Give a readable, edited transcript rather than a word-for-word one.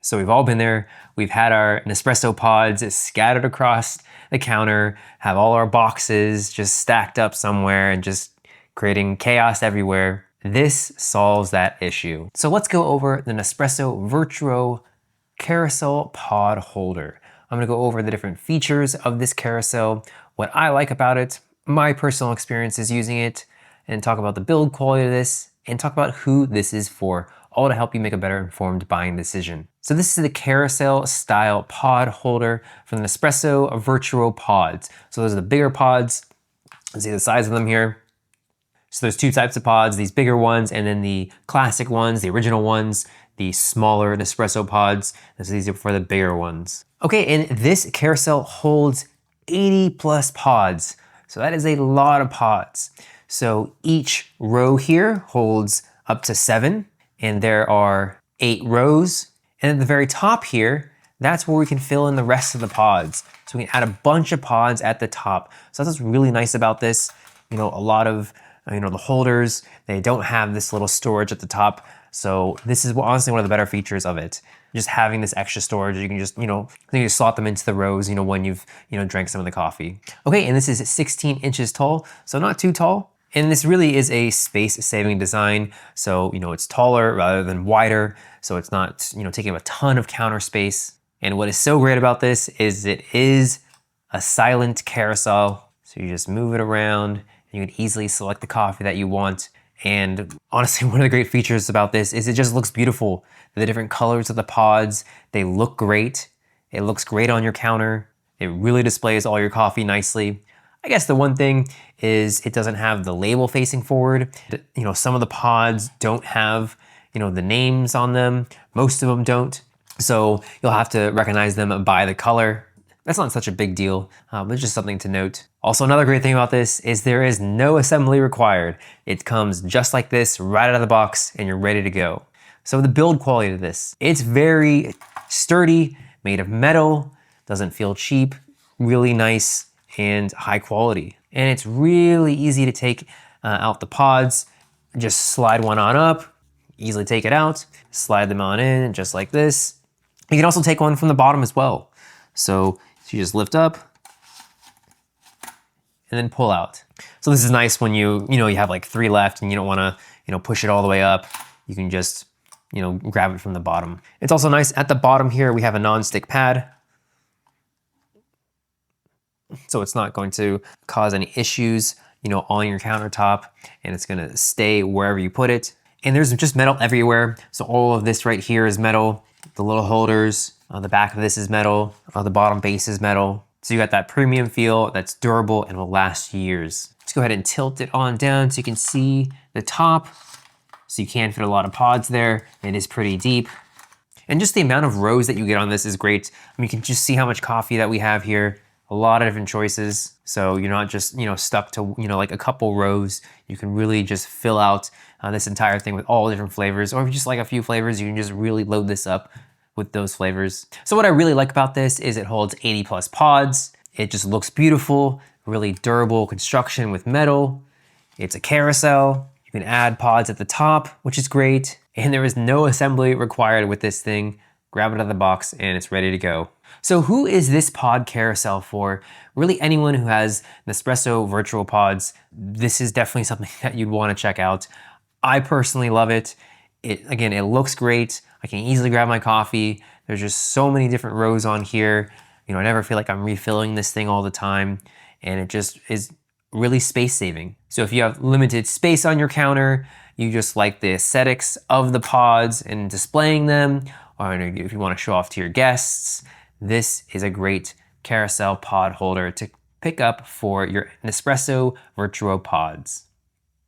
So we've all been there. We've had our Nespresso pods scattered across the counter, have all our boxes just stacked up somewhere and just creating chaos everywhere. This solves that issue. So let's go over the Nespresso Vertuo Carousel pod holder. I'm gonna go over the different features of this carousel, what I like about it, my personal experiences using it, and talk about the build quality of this, and talk about who this is for, all to help you make a better informed buying decision. So this is the carousel style pod holder from the Nespresso Vertuo pods. So those are the bigger pods. Let's see the size of them here. So there's two types of pods, these bigger ones, and then the classic ones, the original ones, the smaller Nespresso pods. So these are for the bigger ones. Okay, and this carousel holds 80 plus pods. So that is a lot of pods. So each row here holds up to 7, and there are 8 rows. And at the very top here, that's where we can fill in the rest of the pods. So we can add a bunch of pods at the top. So that's what's really nice about this. You know, a lot of, the holders, they don't have this little storage at the top. So this is honestly one of the better features of it. Just having this extra storage, you can just, you can just slot them into the rows, when you've, drank some of the coffee. Okay, and this is 16 inches tall, so not too tall. And this really is a space-saving design. So, it's taller rather than wider. So it's not, taking up a ton of counter space. And what is so great about this is it is a silent carousel. So you just move it around. You can easily select the coffee that you want. And honestly, one of the great features about this is it just looks beautiful. The different colors of the pods, they look great. It looks great on your counter. It really displays all your coffee nicely. I guess the one thing is it doesn't have the label facing forward. Some of the pods don't have, the names on them. Most of them don't. So you'll have to recognize them by the color. That's not such a big deal, but it's just something to note. Also, another great thing about this is there is no assembly required. It comes just like this, right out of the box, and you're ready to go. So the build quality of this, it's very sturdy, made of metal, doesn't feel cheap, really nice and high quality. And it's really easy to take out the pods. Just slide one on up, easily take it out, slide them on in just like this. You can also take one from the bottom as well. So you just lift up and then pull out. So this is nice when you have like 3 left and you don't wanna, push it all the way up. You can just, grab it from the bottom. It's also nice at the bottom here, we have a non-stick pad. So it's not going to cause any issues, on your countertop, and it's gonna stay wherever you put it. And there's just metal everywhere. So all of this right here is metal. The little holders, the back of this is metal, the bottom base is metal. So you got that premium feel that's durable and will last years. Let's go ahead and tilt it on down so you can see the top. So you can fit a lot of pods there. It is pretty deep. And just the amount of rows that you get on this is great. You can just see how much coffee that we have here. A lot of different choices. So you're not just, stuck to, like a couple rows. You can really just fill out this entire thing with all different flavors. Or if you just like a few flavors, you can just really load this up with those flavors. So what I really like about this is it holds 80 plus pods. It just looks beautiful, really durable construction with metal. It's a carousel. You can add pods at the top, which is great. And there is no assembly required with this thing. Grab it out of the box and it's ready to go. So who is this pod carousel for? Really anyone who has Nespresso Vertuo pods, this is definitely something that you'd want to check out. I personally love it. Again, it looks great. I can easily grab my coffee. There's just so many different rows on here. I never feel like I'm refilling this thing all the time. And it just is really space saving. So if you have limited space on your counter, you just like the aesthetics of the pods and displaying them, or if you want to show off to your guests, this is a great carousel pod holder to pick up for your Nespresso Vertuo pods.